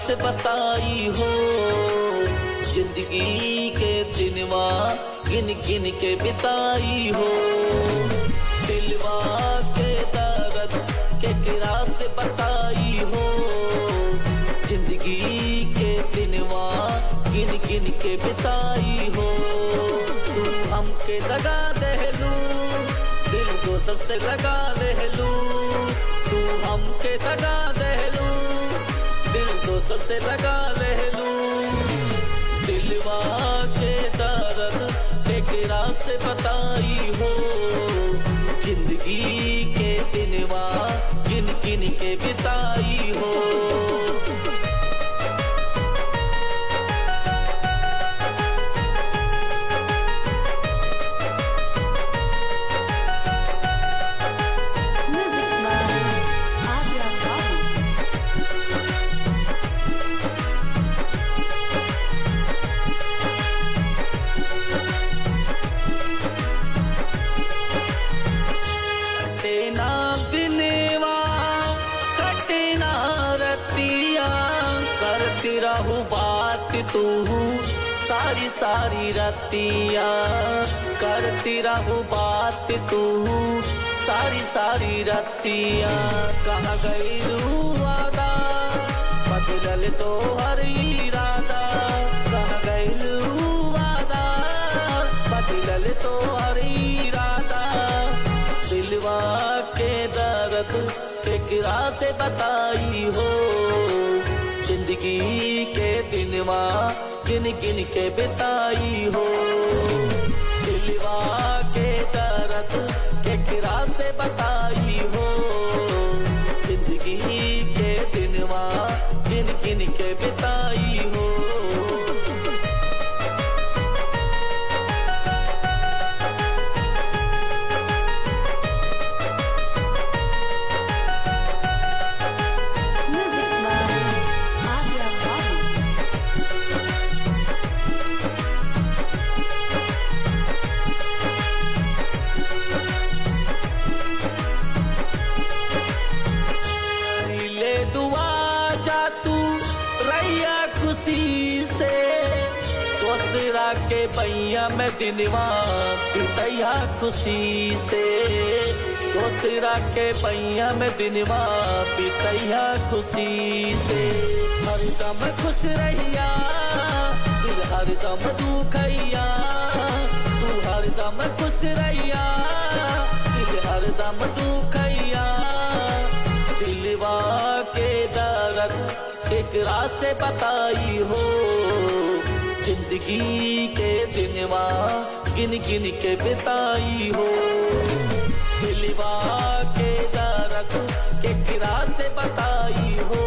से बताई हो, जिंदगी के दिनवा गिन गिन के बिताई हो। दिलवा के दर्द के किरा से बताई हो, जिंदगी के दिनवा गिन गिन के बिताई हो। तू हमके दगा देलू, दिल दोसर से लगा लेलू। तू हमके दगा देलू, दिल दोसर से लगा लेलू। दिलवा के दर्द के किरा से बताई हो, जिंदगी के दिनवा गिन गिन के बिताई हो। करती रहूं बात तू सारी सारी रतिया, करती रहूं बात तू सारी सारी रतिया। कहाँ गईलू वादा बदलल तो हर इरादा, कहाँ गईलू वादा बदलल तो हर इरादा। दिलवा के दर्द के किरा से बताई हो, जिंदगी के दिनवा गिन गिन के बिताई हो। दिलवा के दर्द के किरा से बताई हो, जिंदगी के दिनवा गिन गिन के बिताई हो। तू रैया खुशी से दूसरा के बैया में दिनवा बितैया खुशी से, दूसरा के बैया में दिनवा बितैया खुशी से। हरदम खुश रहिया दिल हरदम दुखैया, तू हरदम खुश रहिया दिल हरदम दुखैया। दिलवा के दर्द केकरा से बताई हो, जिंदगी के दिनवा गिन गिन के बिताई हो। दिलवा के दर्द केकरा से बताई हो,